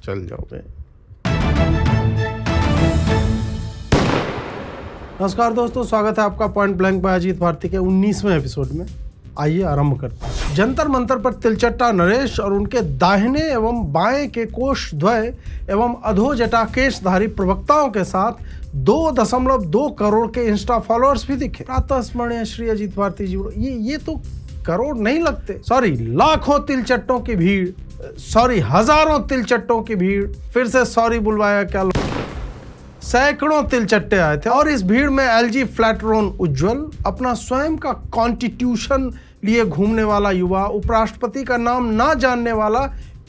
चल जाओ बे। नमस्कार दोस्तों, स्वागत है आपका point blank by Ajit Bharti के 19वें एपिसोड में। आइए आरंभ करते हैं। जंतर मंतर पर तिलचट्टा नरेश और उनके दाहिने एवं बाएं के कोषद्वय एवं अधोजटा केशधारी प्रवक्ताओं के साथ 2.2 करोड़ के इंस्टा फॉलोअर्स भी दिखे। प्रातः स्मरणीय श्री अजीत भारती जी। ये तो करोड़ नहीं लगते, सॉरी लाखों तिलचट्टों की भीड़, सॉरी हजारों तिलचट्टों की भीड़। फिर से सॉरी बुलवाया क्या, सैकड़ों तिलचट्टे आए थे। और इस भीड़ में एलजी फ्लैटरोन उज्जवल, अपना स्वयं का कॉन्स्टिट्यूशन लिए घूमने वाला युवा, उपराष्ट्रपति का नाम ना जानने वाला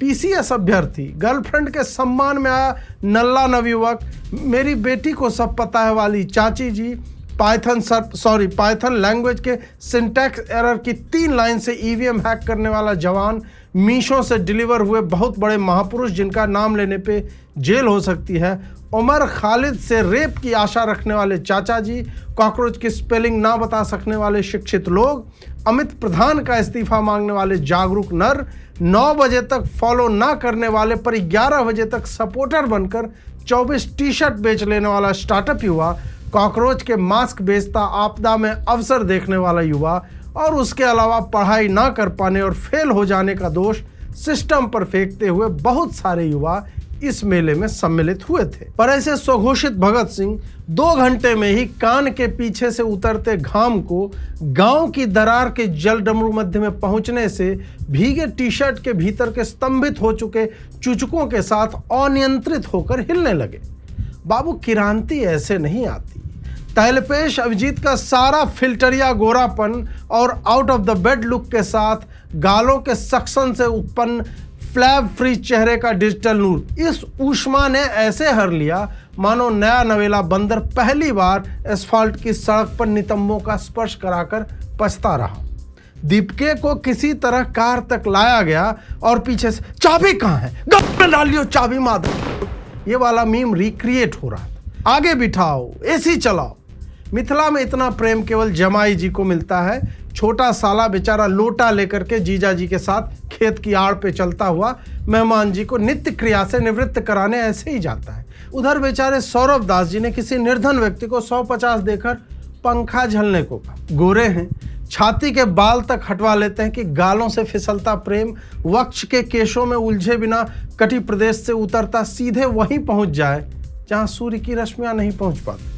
पीसीएस अभ्यर्थी, गर्लफ्रेंड के सम्मान में आया नल्ला नवयुवक, मेरी बेटी को सब पता है वाली चाची जी, पाइथन लैंग्वेज के सिंटैक्स एरर की 3 लाइन से ईवीएम हैक करने वाला जवान, मीशो से डिलीवर हुए बहुत बड़े महापुरुष जिनका नाम लेने पे जेल हो सकती है, उमर खालिद से रेप की आशा रखने वाले चाचा जी, कॉकरोच की स्पेलिंग ना बता सकने वाले शिक्षित लोग, अमित प्रधान का इस्तीफा मांगने वाले जागरूक नर, 9 बजे तक फॉलो ना करने वाले पर 11 बजे तक सपोर्टर बनकर 24 टी शर्ट बेच लेने वाला स्टार्टअप युवा, कॉकरोच के मास्क बेचता आपदा में अवसर देखने वाला युवा, और उसके अलावा पढ़ाई ना कर पाने और फेल हो जाने का दोष सिस्टम पर फेंकते हुए बहुत सारे युवा इस मेले में सम्मिलित हुए थे। पर ऐसे स्वघोषित भगत सिंह 2 घंटे में ही कान के पीछे से उतरते घाम को गांव की दरार के जल डमरू मध्य में पहुंचने से भीगे टी शर्ट के भीतर के स्तंभित हो चुके चुचकों के साथ अनियंत्रित होकर हिलने लगे। बाबू, क्रांति ऐसे नहीं आती। तहलपेश अभिजीत का सारा फिल्टरिया गोरापन और out of the bed look के साथ गालों के सक्शन से उत्पन्न फ्लैब फ्री चेहरे का डिजिटल नूर, इस ऊष्मा ने ऐसे हर लिया मानो नया नवेला बंदर पहली बार एस्फाल्ट की सड़क पर नितंबों का स्पर्श कराकर पछता रहा। दीपके को किसी तरह कार तक लाया गया और पीछे से चाबी कहाँ है, गप में डालियो चाबी मादर, ये वाला मीम रिक्रिएट हो रहा था। आगे बिठाओ, एसी चलाओ। मिथिला में इतना प्रेम केवल जमाई जी को मिलता है। छोटा साला बेचारा लोटा लेकर के जीजा जी के साथ खेत की आड़ पे चलता हुआ मेहमान जी को नित्य क्रिया से निवृत्त कराने ऐसे ही जाता है। उधर बेचारे सौरभ दास जी ने किसी निर्धन व्यक्ति को 150 देकर पंखा झलने को कहा। गोरे हैं, छाती के बाल तक हटवा लेते हैं कि गालों से फिसलता प्रेम वक्ष के केशों में उलझे बिना कटी प्रदेश से उतरता सीधे वहीं पहुंच जाए जहां सूर्य की रश्मियां नहीं पहुंच पाती।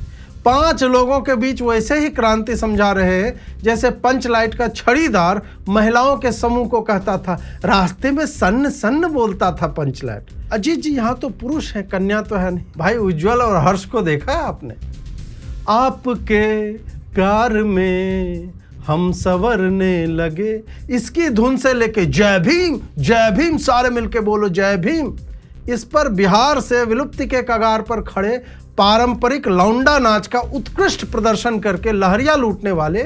5 लोगों के बीच वैसे ही क्रांति समझा रहे हैं जैसे पंच लाइट का छड़ीदार महिलाओं के समूह को कहता था, रास्ते में सन्न सन्न बोलता था पंच लाइट। अजीत जी, यहाँ तो पुरुष है, कन्या तो है नहीं। भाई उज्जवल और हर्ष को देखा है आपने? आपके प्यार में हम संवरने लगे, इसकी धुन से लेके जय भीम सारे मिलके बोलो जय भीम। इस पर बिहार से विलुप्ति के कगार पर खड़े पारंपरिक लौंडा नाच का उत्कृष्ट प्रदर्शन करके लहरिया लूटने वाले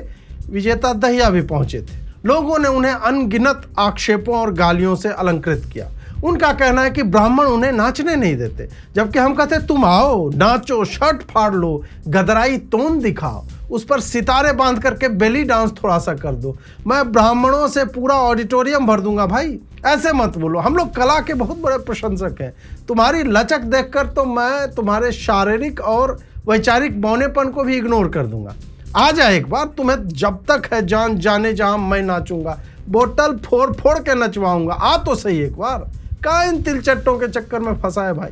विजेता दहिया भी पहुंचे थे। लोगों ने उन्हें अनगिनत आक्षेपों और गालियों से अलंकृत किया। उनका कहना है कि ब्राह्मण उन्हें नाचने नहीं देते, जबकि हम कहते तुम आओ नाचो, शर्ट फाड़ लो, गदराई तोन दिखाओ, उस पर सितारे बांध करके बेली डांस थोड़ा सा कर दो, मैं ब्राह्मणों से पूरा ऑडिटोरियम भर दूंगा। भाई ऐसे मत बोलो, हम लोग कला के बहुत बड़े प्रशंसक हैं। तुम्हारी लचक देखकर तो मैं तुम्हारे शारीरिक और वैचारिक बौनेपन को भी इग्नोर कर दूंगा। आ जा एक बार, तुम्हें जब तक है जान जाने जहां मैं नाचूंगा, बोतल फोड़ फोड़ के नचवाऊंगा। आ तो सही एक बार। का इन तिलचट्टों के चक्कर में फंसा है भाई।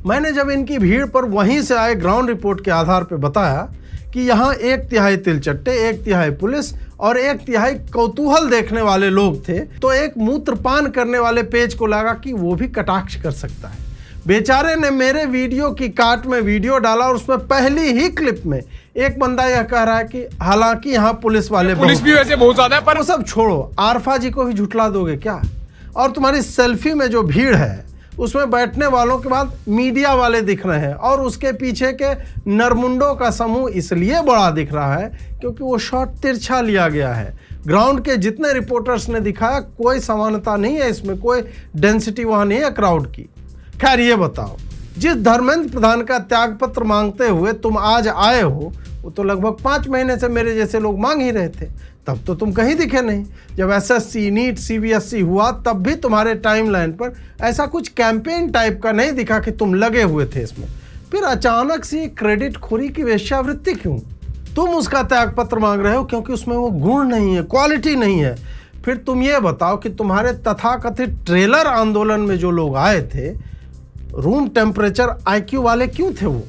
मैंने जब इनकी भीड़ पर वहीं से आए ग्राउंड रिपोर्ट के आधार पर बताया कि यहाँ 1/3 तिलचट्टे, 1/3 पुलिस और 1/3 कौतूहल देखने वाले लोग थे, तो एक मूत्रपान करने वाले पेज को लगा कि वो भी कटाक्ष कर सकता है। बेचारे ने मेरे वीडियो की काट में वीडियो डाला और उसमें पहली ही क्लिप में एक बंदा यह कह रहा है कि हालांकि यहाँ पुलिस वाले पुलिस भी वैसे बहुत ज्यादा है, पर वो सब छोड़ो, आरफा जी को भी झुठला दोगे क्या? और तुम्हारी सेल्फी में जो भीड़ है उसमें बैठने वालों के बाद मीडिया वाले दिख रहे हैं और उसके पीछे के नरमुंडों का समूह इसलिए बड़ा दिख रहा है क्योंकि वो शॉट तिरछा लिया गया है। ग्राउंड के जितने रिपोर्टर्स ने दिखाया कोई समानता नहीं है इसमें, कोई डेंसिटी वहाँ नहीं है क्राउड की। खैर ये बताओ, जिस धर्मेंद्र प्रधान का त्यागपत्र मांगते हुए तुम आज आए हो वो तो लगभग 5 महीने से मेरे जैसे लोग मांग ही रहे थे। तब तो तुम कहीं दिखे नहीं। जब एसएससी, नीट, सीबीएसई हुआ तब भी तुम्हारे टाइमलाइन पर ऐसा कुछ कैंपेन टाइप का नहीं दिखा कि तुम लगे हुए थे इसमें। फिर अचानक से क्रेडिट खोरी की वेश्यावृत्ति क्यों? तुम उसका त्यागपत्र मांग रहे हो क्योंकि उसमें वो गुण नहीं है, क्वालिटी नहीं है। फिर तुम ये बताओ कि तुम्हारे तथाकथित ट्रेलर आंदोलन में जो लोग आए थे, रूम टेम्परेचर आईक्यू वाले क्यों थे वो,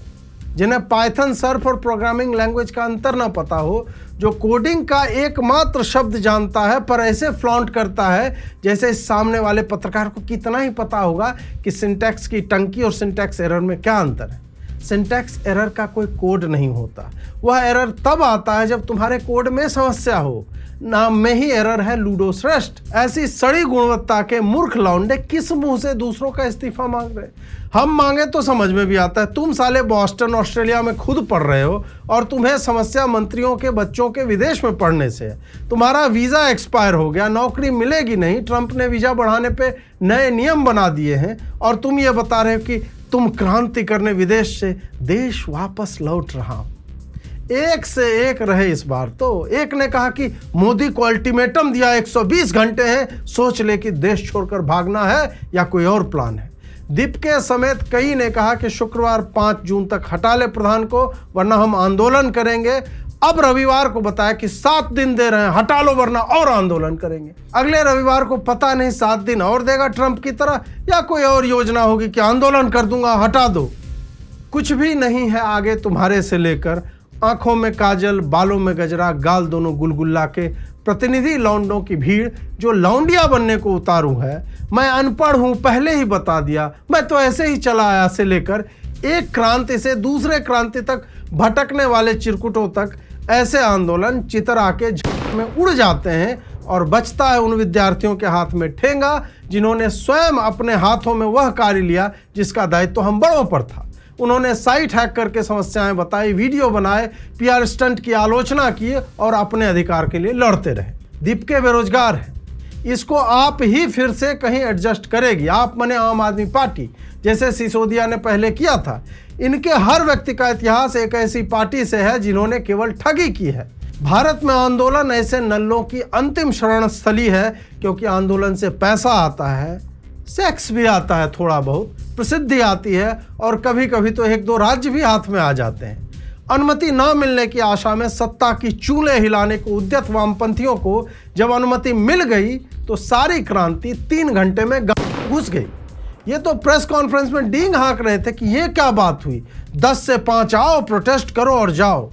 जिन्हें पाइथन, सर्फ और प्रोग्रामिंग लैंग्वेज का अंतर ना पता हो, जो कोडिंग का एकमात्र शब्द जानता है पर ऐसे फ्लॉन्ट करता है जैसे सामने वाले पत्रकार को कितना ही पता होगा कि सिंटैक्स की टंकी और सिंटैक्स एरर में क्या अंतर है। सिंटैक्स एरर का कोई कोड नहीं होता, वह एरर तब आता है जब तुम्हारे कोड में समस्या हो। नाम में ही एरर है लूडो श्रेष्ठ। ऐसी सड़ी गुणवत्ता के मूर्ख लौंडे किस मुंह से दूसरों का इस्तीफा मांग रहे? हम मांगे तो समझ में भी आता है, तुम साले बॉस्टन ऑस्ट्रेलिया में खुद पढ़ रहे हो और तुम्हें समस्या मंत्रियों के बच्चों के विदेश में पढ़ने से है। तुम्हारा वीज़ा एक्सपायर हो गया, नौकरी मिलेगी नहीं, ट्रंप ने वीज़ा बढ़ाने पे नए नियम बना दिए हैं और तुम ये बता रहे हो कि तुम क्रांति करने विदेश से देश वापस लौट रहा हूं। एक से एक रहे इस बार तो। एक ने कहा कि मोदी को अल्टीमेटम दिया, 120 घंटे हैं, सोच ले कि देश छोड़कर भागना है या कोई और प्लान है। दीपके समेत कई ने कहा कि शुक्रवार 5 जून तक हटा ले प्रधान को वरना हम आंदोलन करेंगे। अब रविवार को बताया कि 7 दिन दे रहे हैं, हटा लो वरना और आंदोलन करेंगे। अगले रविवार को पता नहीं 7 दिन और देगा ट्रंप की तरह या कोई और योजना होगी कि आंदोलन कर दूंगा, हटा दो। कुछ भी नहीं है आगे तुम्हारे से लेकर आंखों में काजल, बालों में गजरा, गाल दोनों गुलगुल्ला के प्रतिनिधि लौंडों की भीड़ जो लौंडिया बनने को उतारू है। मैं अनपढ़ हूं पहले ही बता दिया, मैं तो ऐसे ही चला आया से लेकर एक क्रांति से दूसरे क्रांति तक भटकने वाले चिरकुटों तक ऐसे आंदोलन चितरा के झटके में उड़ जाते हैं और बचता है उन विद्यार्थियों के हाथ में ठेंगा जिन्होंने स्वयं अपने हाथों में वह कार्य लिया जिसका दायित्व तो हम बड़ों पर था। उन्होंने साइट हैक करके समस्याएं बताई, वीडियो बनाए, पीआर स्टंट की आलोचना की और अपने अधिकार के लिए लड़ते रहे। दीपके बेरोजगार है, इसको आप ही फिर से कहीं एडजस्ट करेगी। आप माने आम आदमी पार्टी, जैसे सिसोदिया ने पहले किया था। इनके हर व्यक्ति का इतिहास एक ऐसी पार्टी से है जिन्होंने केवल ठगी की है। भारत में आंदोलन ऐसे नल्लों की अंतिम शरण स्थली है क्योंकि आंदोलन से पैसा आता है, सेक्स भी आता है, थोड़ा बहुत प्रसिद्धि आती है और कभी कभी तो 1-2 राज्य भी हाथ में आ जाते हैं। अनुमति न मिलने की आशा में सत्ता की चूल्हे हिलाने को उद्यत वामपंथियों को जब अनुमति मिल गई तो सारी क्रांति 3 घंटे में घुस गई। ये तो प्रेस कॉन्फ्रेंस में डींग हाँक रहे थे कि ये क्या बात हुई, 10 से 5 आओ, प्रोटेस्ट करो और जाओ।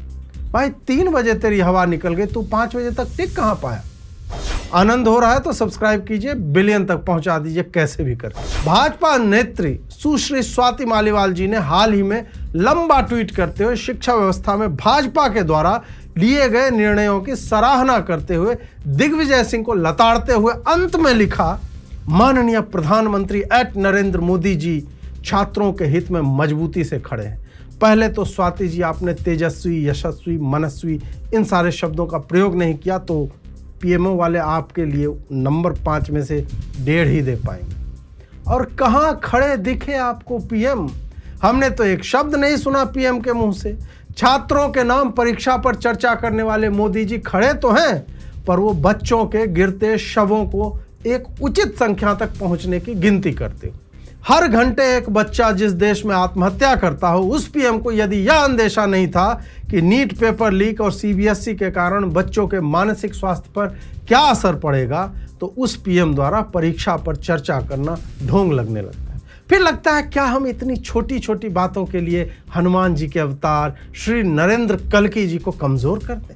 भाई 3 बजे तेरी हवा निकल गई, तू 5 बजे तक टिक कहाँ पाया? आनंद हो रहा है तो सब्सक्राइब कीजिए, बिलियन तक पहुंचा दीजिए कैसे भी कर। भाजपा नेत्री सुश्री स्वाति मालीवाल जी ने हाल ही में लंबा ट्वीट करते हुए शिक्षा व्यवस्था में भाजपा के द्वारा लिए गए निर्णयों की सराहना करते हुए दिग्विजय सिंह को लताड़ते हुए अंत में लिखा, माननीय प्रधानमंत्री @नरेंद्र मोदी जी छात्रों के हित में मजबूती से खड़े हैं। पहले तो स्वाति जी आपने तेजस्वी, यशस्वी, मनस्वी इन सारे शब्दों का प्रयोग नहीं किया तो पीएमओ वाले आपके लिए नंबर 5 में से 1.5 ही दे पाएंगे। और कहाँ खड़े दिखे आपको पीएम? हमने तो एक शब्द नहीं सुना पीएम के मुंह से। छात्रों के नाम परीक्षा पर चर्चा करने वाले मोदी जी खड़े तो हैं पर वो बच्चों के गिरते शवों को एक उचित संख्या तक पहुंचने की गिनती करते हो। हर घंटे एक बच्चा जिस देश में आत्महत्या करता हो, उस पीएम को यदि यह अंदेशा नहीं था कि नीट पेपर लीक और सीबीएसई के कारण बच्चों के मानसिक स्वास्थ्य पर क्या असर पड़ेगा, तो उस पीएम द्वारा परीक्षा पर चर्चा करना ढोंग लगने लगता है। फिर लगता है क्या हम इतनी छोटी छोटी बातों के लिए हनुमान जी के अवतार श्री नरेंद्र कल्की जी को कमजोर कर दें?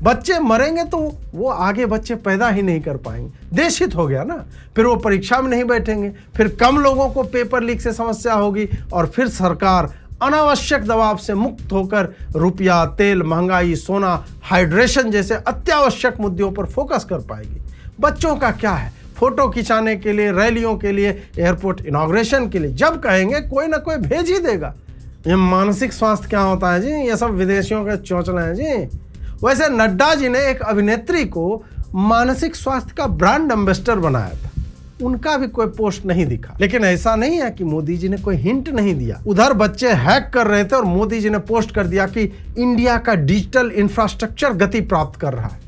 बच्चे मरेंगे तो वो आगे बच्चे पैदा ही नहीं कर पाएंगे, देश हित हो गया ना। फिर वो परीक्षा में नहीं बैठेंगे, फिर कम लोगों को पेपर लीक से समस्या होगी और फिर सरकार अनावश्यक दबाव से मुक्त होकर रुपया, तेल, महंगाई, सोना, हाइड्रेशन जैसे अत्यावश्यक मुद्दों पर फोकस कर पाएगी। बच्चों का क्या है, फोटो खिंचाने के लिए, रैलियों के लिए, एयरपोर्ट इनॉग्रेशन के लिए जब कहेंगे कोई ना कोई भेज ही देगा। ये मानसिक स्वास्थ्य क्या होता है जी, ये सब विदेशियों के चौंचला है जी। वैसे नड्डा जी ने एक अभिनेत्री को मानसिक स्वास्थ्य का ब्रांड एम्बेसडर बनाया था, उनका भी कोई पोस्ट नहीं दिखा। लेकिन ऐसा नहीं है कि मोदी जी ने कोई हिंट नहीं दिया। उधर बच्चे हैक कर रहे थे और मोदी जी ने पोस्ट कर दिया कि इंडिया का डिजिटल इंफ्रास्ट्रक्चर गति प्राप्त कर रहा है।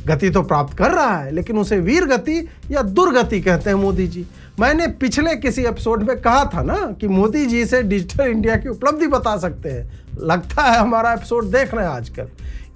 गति तो प्राप्त कर रहा है, लेकिन उसे वीर गति या दुर्गति कहते हैं मोदी जी। मैंने पिछले किसी एपिसोड में कहा था ना कि मोदी जी से डिजिटल इंडिया की उपलब्धि बता सकते हैं। लगता है हमारा एपिसोड देख रहे हैं आजकल।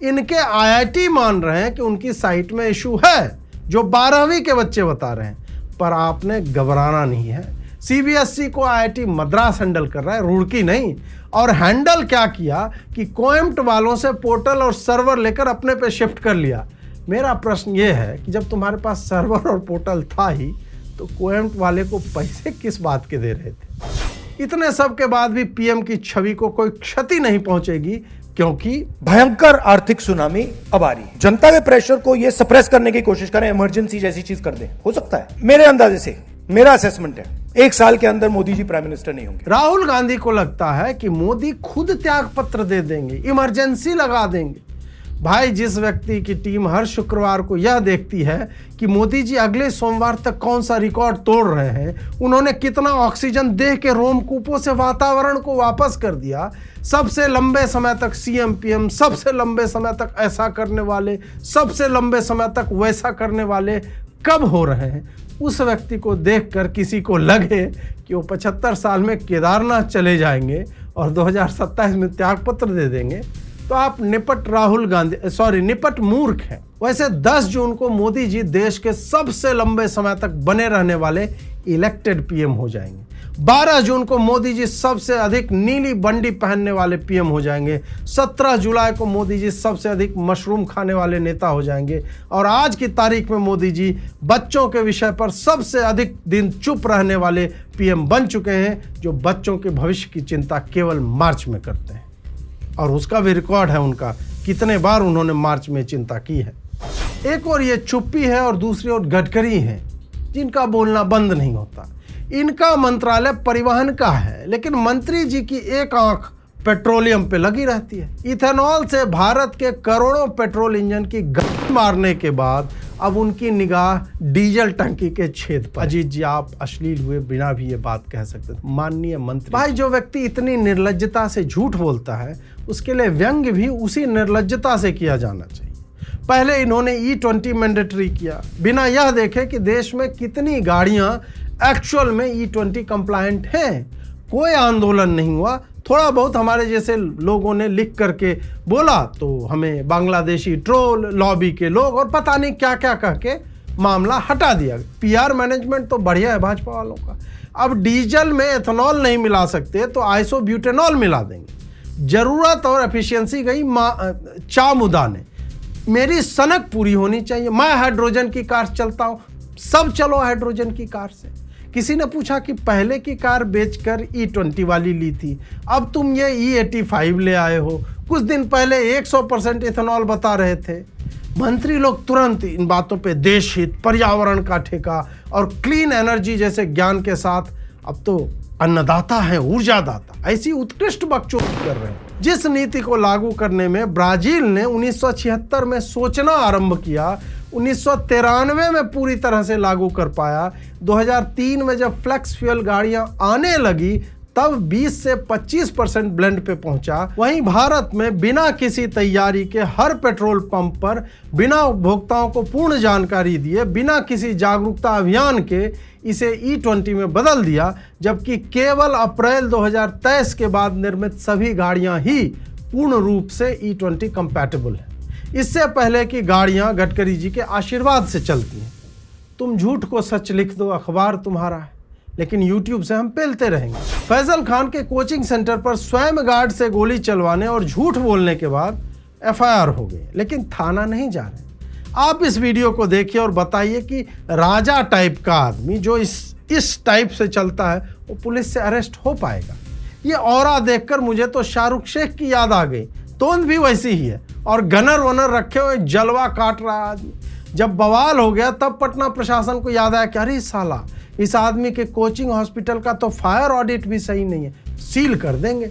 इनके IIT मान रहे हैं कि उनकी साइट में इशू है, जो 12वीं के बच्चे बता रहे हैं, पर आपने घबराना नहीं है। CBSE को IIT मद्रास हैंडल कर रहा है, रुड़की नहीं। और हैंडल क्या किया कि कोएम्ट वालों से पोर्टल और सर्वर लेकर अपने पे शिफ्ट कर लिया। मेरा प्रश्न ये है कि जब तुम्हारे पास सर्वर और पोर्टल था ही, तो कोएम्ट वाले को पैसे किस बात के दे रहे थे? इतने सब के बाद भी PM की छवि को कोई क्षति नहीं पहुंचेगी, क्योंकि भयंकर आर्थिक सुनामी अब आ रही है। जनता के प्रेशर को ये सप्रेस करने की कोशिश करें, इमरजेंसी जैसी चीज कर दें। हो सकता है, मेरे अंदाजे से, मेरा असेसमेंट है, 1 साल के अंदर मोदी जी प्राइम मिनिस्टर नहीं होंगे। राहुल गांधी को लगता है कि मोदी खुद त्याग पत्र दे देंगे, इमरजेंसी लगा देंगे। भाई, जिस व्यक्ति की टीम हर शुक्रवार को यह देखती है कि मोदी जी अगले सोमवार तक कौन सा रिकॉर्ड तोड़ रहे हैं, उन्होंने कितना ऑक्सीजन दे के रोमकूपों से वातावरण को वापस कर दिया, सबसे लंबे समय तक CM PM, सबसे लंबे समय तक ऐसा करने वाले, सबसे लंबे समय तक वैसा करने वाले कब हो रहे हैं, उस व्यक्ति को देखकर किसी को लगे कि वो 75 साल में केदारनाथ चले जाएंगे और 2027 में त्यागपत्र दे देंगे, तो आप निपट मूर्ख हैं। वैसे 10 जून को मोदी जी देश के सबसे लंबे समय तक बने रहने वाले इलेक्टेड PM हो जाएंगे। 12 जून को मोदी जी सबसे अधिक नीली बंडी पहनने वाले PM हो जाएंगे। 17 जुलाई को मोदी जी सबसे अधिक मशरूम खाने वाले नेता हो जाएंगे। और आज की तारीख में मोदी जी बच्चों के विषय पर सबसे अधिक दिन चुप रहने वाले PM बन चुके हैं, जो बच्चों के भविष्य की चिंता केवल मार्च में करते हैं। और उसका भी रिकॉर्ड है उनका, कितने बार उन्होंने मार्च में चिंता की है। एक और ये चुप्पी है और दूसरी ओर गडकरी है, जिनका बोलना बंद नहीं होता। इनका मंत्रालय परिवहन का है, लेकिन मंत्री जी की एक आंख पेट्रोलियम पे लगी रहती है। इथेनॉल से भारत के करोड़ों पेट्रोल इंजन की गन मारने के बाद अब उनकी निगाह डीजल टंकी के छेद पर। अजीत जी, आप अश्लील हुए बिना भी ये बात कह सकते थे। माननीय मंत्री भाई, जो व्यक्ति इतनी निर्लज्जता से झूठ बोलता है, उसके लिए व्यंग्य भी उसी निर्लज्जता से किया जाना चाहिए। पहले इन्होंने E20 मैंडेटरी किया, बिना यह देखे कि देश में कितनी गाड़ियां एक्चुअल में E20 कंप्लायंट हैं। कोई आंदोलन नहीं हुआ। थोड़ा बहुत हमारे जैसे लोगों ने लिख करके बोला तो हमें बांग्लादेशी ट्रोल, लॉबी के लोग और पता नहीं क्या क्या कह के मामला हटा दिया। PR मैनेजमेंट तो बढ़िया है भाजपा वालों का। अब डीजल में एथेनॉल नहीं मिला सकते तो आइसोब्यूटेनॉल मिला देंगे। जरूरत और एफिशिएंसी गई चामुदाने। मेरी सनक पूरी होनी चाहिए। मैं हाइड्रोजन की कार चलता हूँ, सब चलो हाइड्रोजन की कार से। किसी ने पूछा कि पहले की कार बेचकर E20 वाली ली थी, अब तुम ये E85 ले आए हो। कुछ दिन पहले 100% इथेनॉल बता रहे थे। मंत्री लोग तुरंत इन बातों पे देश हित, पर्यावरण का ठेका और क्लीन एनर्जी जैसे ज्ञान के साथ अब तो अन्नदाता है, ऊर्जादाता, ऐसी उत्कृष्ट बकचोदी कर रहे हैं। जिस नीति को लागू करने में ब्राजील ने 1976 में सोचना आरंभ किया, 1993 में पूरी तरह से लागू कर पाया, 2003 में जब फ्लेक्स फ्यूल गाड़ियां आने लगी तब 20 से 25% ब्लेंड पे पहुंचा। वहीं भारत में बिना किसी तैयारी के हर पेट्रोल पंप पर बिना उपभोक्ताओं को पूर्ण जानकारी दिए, बिना किसी जागरूकता अभियान के इसे E20 में बदल दिया, जबकि केवल अप्रैल 2023 के बाद निर्मित सभी गाड़ियां ही पूर्ण रूप से E20 कंपैटिबल है। इससे पहले की गाड़ियां गडकरी जी के आशीर्वाद से चलती हैं। तुम झूठ को सच लिख दो, अखबार तुम्हारा है, लेकिन YouTube से हम पेलते रहेंगे। फैजल खान के कोचिंग सेंटर पर स्वयं गार्ड से गोली चलवाने और झूठ बोलने के बाद FIR हो गई, लेकिन थाना नहीं जा रहे। आप इस वीडियो को देखिए और बताइए कि राजा टाइप का आदमी जो इस टाइप से चलता है वो पुलिस से अरेस्ट हो पाएगा? ये ऑरा देखकर मुझे तो शाहरुख शेख की याद आ गई। तोंद भी वैसी ही है और गनर वनर रखे हुए जलवा काट रहा आदमी। जब बवाल हो गया तब पटना प्रशासन को याद आया कि अरे साला, इस आदमी के कोचिंग हॉस्पिटल का तो फायर ऑडिट भी सही नहीं है, सील कर देंगे।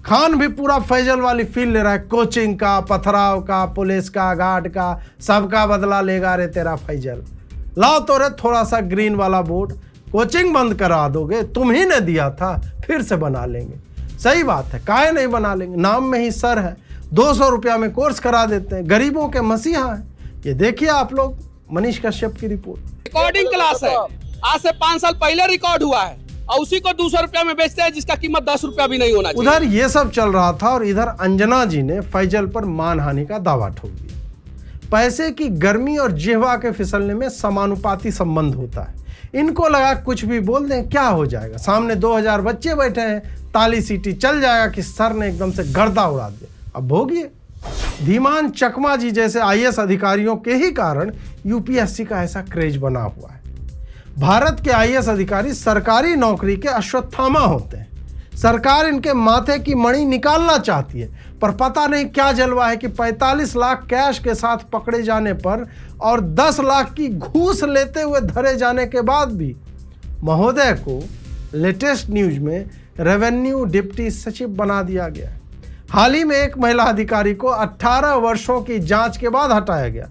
खान भी पूरा फैजल वाली फील ले रहा है, कोचिंग का, पथराव का, पुलिस का, गार्ड का, सबका बदला लेगा रे तेरा फैजल। लाओ तो रे थोड़ा सा ग्रीन वाला बोर्ड, कोचिंग बंद करा दोगे, तुम ही ने दिया था, फिर से बना लेंगे। सही बात है, काहे नहीं बना लेंगे, नाम में ही सर है। 200 रुपया में कोर्स करा देते हैं, गरीबों के मसीहा है। ये देखिए आप लोग मनीष कश्यप की रिपोर्ट। रिकॉर्डिंग क्लास है, आज से 5 साल पहले रिकॉर्ड हुआ है और उसी को 200 रुपया में बेचते हैं जिसका कीमत 10 रुपया भी नहीं होना चाहिए। उधर ये सब चल रहा था और इधर अंजना जी ने फैजल पर मानहानि का दावा ठोक दिया। पैसे की गर्मी और जिह्वा के फिसलने में समानुपाती संबंध होता है। इनको लगा कुछ भी बोल दें क्या हो जाएगा, सामने 2000 बच्चे बैठे हैं, ताली सीटी चल जाएगा कि सर ने एकदम से गर्दा उड़ा दिया। अब भोगिए। धीमान चकमा जी जैसे आईएएस अधिकारियों के ही कारण यूपीएससी का ऐसा क्रेज बना हुआ है। भारत के आईएएस अधिकारी सरकारी नौकरी के अश्वत्थामा होते हैं। सरकार इनके माथे की मणि निकालना चाहती है, पर पता नहीं क्या जलवा है कि 45 लाख कैश के साथ पकड़े जाने पर और 10 लाख की घूस लेते हुए धरे जाने के बाद भी महोदय को लेटेस्ट न्यूज में रेवेन्यू डिप्टी सचिव बना दिया गया। हाल ही में एक महिला अधिकारी को 18 वर्षों की जांच के बाद हटाया गया।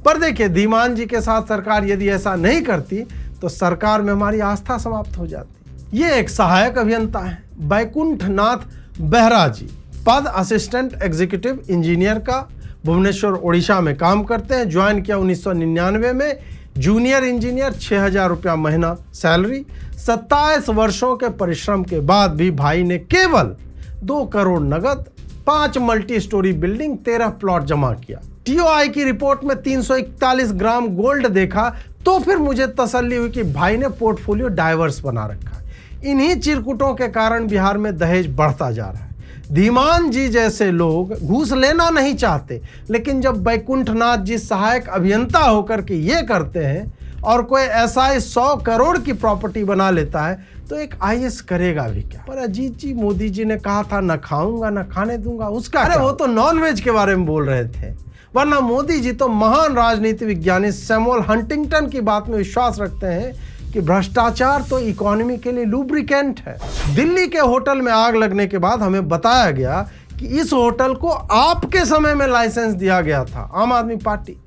पर देखिए, धीमान जी के साथ सरकार यदि ऐसा नहीं करती तो सरकार में हमारी आस्था समाप्त हो जाती। ये एक सहायक अभियंता है, बैकुंठ नाथ बेहरा जी, पद असिस्टेंट एग्जीक्यूटिव इंजीनियर का, भुवनेश्वर ओडिशा में काम करते हैं। ज्वाइन किया 1999 में, जूनियर इंजीनियर, 6000 रुपया महीना सैलरी। 27 वर्षों के परिश्रम के बाद भी भाई ने केवल 2 करोड़ नगद, 5 मल्टी स्टोरी बिल्डिंग, 13 प्लॉट जमा किया। टीओआई की रिपोर्ट में 341 ग्राम गोल्ड देखा तो फिर मुझे तसल्ली हुई कि भाई ने पोर्टफोलियो डाइवर्स बना रखा है। इन्हीं चिरकुटों के कारण बिहार में दहेज बढ़ता जा रहा है। धीमान जी जैसे लोग घूस लेना नहीं चाहते, लेकिन जब बैकुंठनाथ जी सहायक अभियंता होकर के ये करते हैं और कोई ऐसा 100 करोड़ की प्रॉपर्टी बना लेता है तो एक आईएएस करेगा भी क्या। पर अजीत जी, मोदी जी ने कहा था न खाऊंगा न खाने दूंगा, उसका अरे वो तो नॉनवेज के बारे में बोल रहे थे, वरना मोदी जी तो महान राजनीति विज्ञानी सैमुअल हंटिंगटन की बात में विश्वास रखते हैं कि भ्रष्टाचार तो इकोनॉमी के लिए लुब्रिकेंट है। दिल्ली के होटल में आग लगने के बाद हमें बताया गया कि इस होटल को आपके समय में लाइसेंस दिया गया था, आम आदमी पार्टी।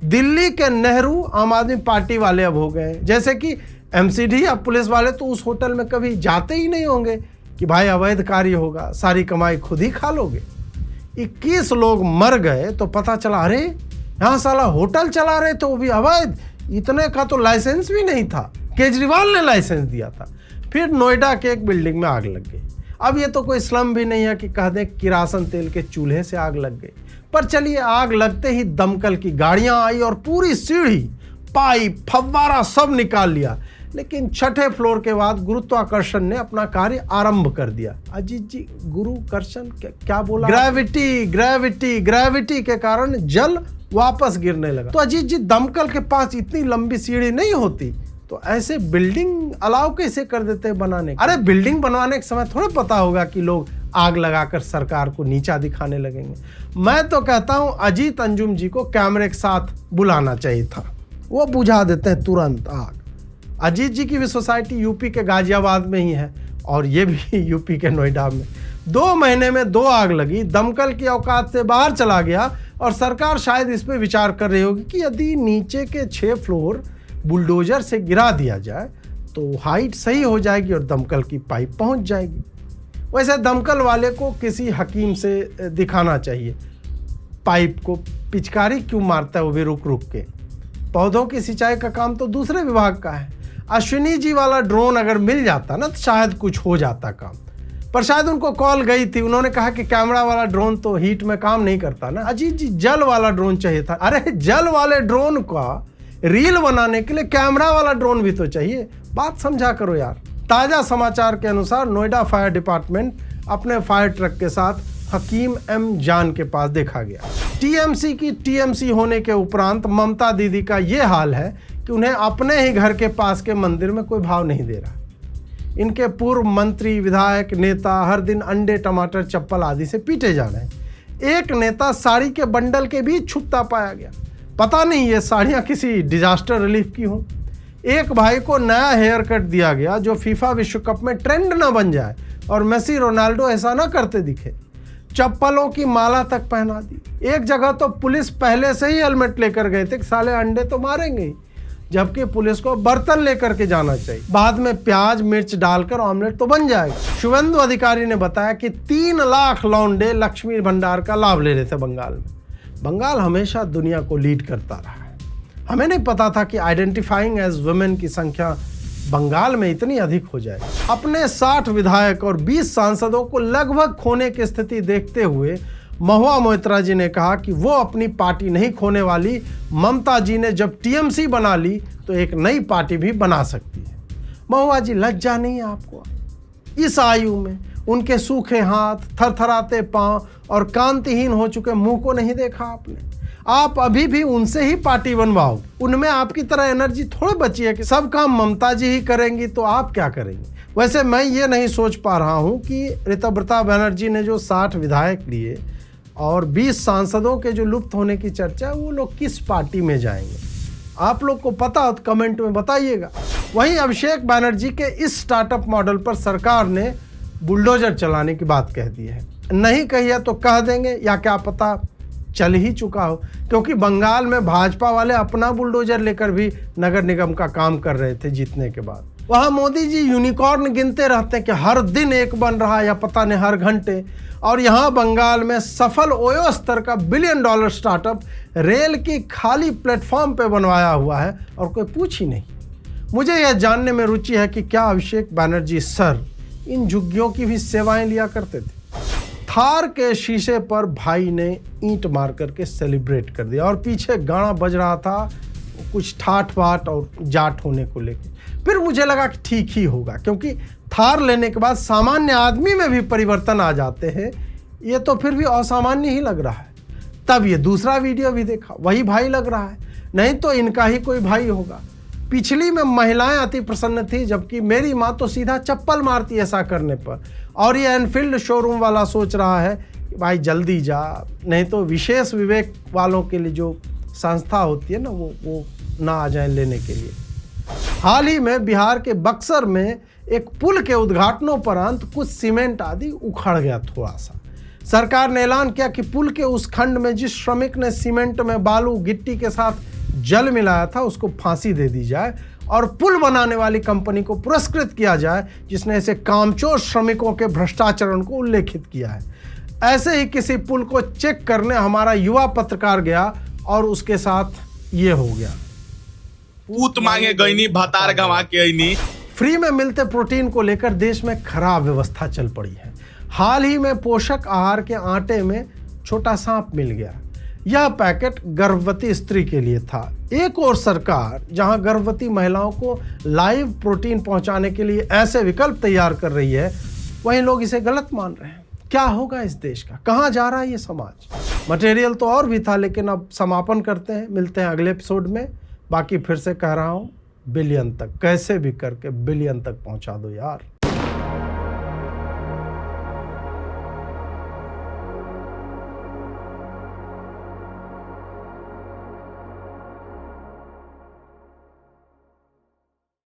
दिल्ली के नेहरू आम आदमी पार्टी वाले अब हो गए, जैसे कि एमसीडी या पुलिस वाले तो उस होटल में कभी जाते ही नहीं होंगे कि भाई अवैध कार्य होगा, सारी कमाई खुद ही खा लोगे। 21 लोग मर गए तो पता चला अरे यहाँ साला होटल चला रहे तो वो भी अवैध, इतने का तो लाइसेंस भी नहीं था, केजरीवाल ने लाइसेंस दिया था। फिर नोएडा के एक बिल्डिंग में आग लग गई। अब ये तो कोई स्लम भी नहीं है कि कह दें किरासन तेल के चूल्हे से आग लग गई। पर चलिए, आग लगते ही दमकल की गाड़ियां आई और पूरी सीढ़ी, पाइप, फव्वारा सब निकाल लिया। लेकिन 6ठे फ्लोर के बाद गुरुत्वाकर्षण ने अपना कार्य आरंभ कर दिया। अजीत जी, गुरुकर्षण क्या बोला? ग्रेविटी के कारण जल वापस गिरने लगा। तो अजीत जी, दमकल के पास इतनी लंबी सीढ़ी नहीं होती तो ऐसे बिल्डिंग अलाउ कैसे कर देते हैं बनाने? अरे बिल्डिंग बनवाने के समय थोड़ा पता होगा कि लोग आग लगाकर सरकार को नीचा दिखाने लगेंगे। मैं तो कहता हूं अजीत अंजुम जी को कैमरे के साथ बुलाना चाहिए था, वो बुझा देते हैं तुरंत आग। अजीत जी की भी सोसाइटी यूपी के गाजियाबाद में ही है और ये भी यूपी के नोएडा में। 2 महीने में 2 आग लगी, दमकल की औकात से बाहर चला गया और सरकार शायद इस पर विचार कर रही होगी कि यदि नीचे के 6 फ्लोर बुलडोजर से गिरा दिया जाए तो हाइट सही हो जाएगी और दमकल की पाइप पहुंच जाएगी। वैसे दमकल वाले को किसी हकीम से दिखाना चाहिए पाइप को पिचकारी क्यों मारता है वो भी रुक रुक के। पौधों की सिंचाई का काम तो दूसरे विभाग का है। अश्विनी जी वाला ड्रोन अगर मिल जाता ना तो शायद कुछ हो जाता काम, पर शायद उनको कॉल गई थी, उन्होंने कहा कि कैमरा वाला ड्रोन तो हीट में काम नहीं करता ना। अजीत जी, जल वाला ड्रोन चाहिए था। अरे जल वाले ड्रोन का रील बनाने के लिए कैमरा वाला ड्रोन भी तो चाहिए, बात समझा करो यार। ताजा समाचार के अनुसार नोएडा फायर डिपार्टमेंट अपने फायर ट्रक के साथ हकीम एम जान के पास देखा गया। टीएमसी की टीएमसी होने के उपरांत ममता दीदी का ये हाल है कि उन्हें अपने ही घर के पास के मंदिर में कोई भाव नहीं दे रहा। इनके पूर्व मंत्री, विधायक, नेता हर दिन अंडे, टमाटर, चप्पल आदि से पीटे जा रहे हैं। एक नेता साड़ी के बंडल के बीच छुपता पाया गया। पता नहीं ये साड़ियाँ किसी डिजास्टर रिलीफ की हों। एक भाई को नया हेयर कट दिया गया जो फीफा विश्व कप में ट्रेंड न बन जाए और मेसी, रोनाल्डो ऐसा न करते दिखे। चप्पलों की माला तक पहना दी। एक जगह तो पुलिस पहले से ही हेलमेट लेकर गए थे कि साले अंडे तो मारेंगे ही, जबकि पुलिस को बर्तन लेकर के जाना चाहिए। बाद में प्याज मिर्च डालकर ऑमलेट तो बन जाएगा। शुभेंदु अधिकारी ने बताया कि 3 लाख लौंडे लक्ष्मी भंडार का लाभ ले रहे थे बंगाल में। बंगाल हमेशा दुनिया को लीड करता रहा है। हमें नहीं पता था कि आइडेंटिफाइंग एज वुमेन की संख्या बंगाल में इतनी अधिक हो जाए। अपने 60 विधायक और 20 सांसदों को लगभग खोने की स्थिति देखते हुए महुआ मोइत्रा जी ने कहा कि वो अपनी पार्टी नहीं खोने वाली, ममता जी ने जब टीएमसी बना ली तो एक नई पार्टी भी बना सकती है। महुआ जी, लज्जा नहीं है आपको? इस आयु में उनके सूखे हाथ, थरथराते पांव और कांतिहीन हो चुके मुंह को नहीं देखा आपने? आप अभी भी उनसे ही पार्टी बनवाओ। उनमें आपकी तरह एनर्जी थोड़ी बची है कि सब काम ममता जी ही करेंगी तो आप क्या करेंगे? वैसे मैं ये नहीं सोच पा रहा हूँ कि ऋतुव्रता बनर्जी ने जो 60 विधायक लिए और 20 सांसदों के जो लुप्त होने की चर्चा, वो लोग किस पार्टी में जाएंगे? आप लोग को पता हो तो कमेंट में बताइएगा। वहीं अभिषेक बनर्जी के इस स्टार्टअप मॉडल पर सरकार ने बुलडोजर चलाने की बात कह दी है। नहीं कही है तो कह देंगे, या क्या पता चल ही चुका हो, क्योंकि बंगाल में भाजपा वाले अपना बुलडोजर लेकर भी नगर निगम का काम कर रहे थे जीतने के बाद। वहाँ मोदी जी यूनिकॉर्न गिनते रहते हैं कि हर दिन एक बन रहा है या पता नहीं हर घंटे, और यहाँ बंगाल में सफल ओयो स्तर का $1 बिलियन स्टार्टअप रेल की खाली प्लेटफॉर्म पे बनवाया हुआ है और कोई पूछ ही नहीं। मुझे यह जानने में रुचि है कि क्या अभिषेक बनर्जी सर इन झुग्गियों की भी सेवाएं लिया करते थे? थार के शीशे पर भाई ने ईंट मार करके सेलिब्रेट कर दिया और पीछे गाना बज रहा था कुछ ठाठ बाट और जाट होने को लेकर। फिर मुझे लगा कि ठीक ही होगा, क्योंकि थार लेने के बाद सामान्य आदमी में भी परिवर्तन आ जाते हैं, ये तो फिर भी असामान्य ही लग रहा है। तब ये दूसरा वीडियो भी देखा, वही भाई लग रहा है, नहीं तो इनका ही कोई भाई होगा। पिछली में महिलाएं अति प्रसन्न थी, जबकि मेरी माँ तो सीधा चप्पल मारती ऐसा करने पर। और ये एनफील्ड शोरूम वाला सोच रहा है कि भाई जल्दी जा, नहीं तो विशेष विवेक वालों के लिए जो संस्था होती है ना, वो ना आ जाए लेने के लिए। हाल ही में बिहार के बक्सर में एक पुल के उद्घाटनोपरांत कुछ सीमेंट आदि उखड़ गया थोड़ा सा। सरकार ने ऐलान किया कि पुल के उस खंड में जिस श्रमिक ने सीमेंट में बालू गिट्टी के साथ जल मिलाया था उसको फांसी दे दी जाए और पुल बनाने वाली कंपनी को पुरस्कृत किया जाए जिसने ऐसे कामचोर श्रमिकों के भ्रष्टाचरण को उल्लेखित किया है। ऐसे ही किसी पुल को चेक करने हमारा युवा पत्रकार गया और उसके साथ ये हो गया। पूत मांगे गईनी, भतार गंवा के आईनी। फ्री में मिलते प्रोटीन को लेकर देश में खराब व्यवस्था चल पड़ी है। हाल ही में पोषक आहार के आटे में छोटा सांप मिल गया। यह पैकेट गर्भवती स्त्री के लिए था। एक और सरकार जहां गर्भवती महिलाओं को लाइव प्रोटीन पहुंचाने के लिए ऐसे विकल्प तैयार कर रही है, वहीं लोग इसे गलत मान रहे हैं। क्या होगा इस देश का? कहां जा रहा है ये समाज? मटेरियल तो और भी था, लेकिन अब समापन करते हैं, मिलते हैं अगले एपिसोड में। बाकी फिर से कह रहा हूं, बिलियन तक कैसे भी करके बिलियन तक पहुंचा दो यार।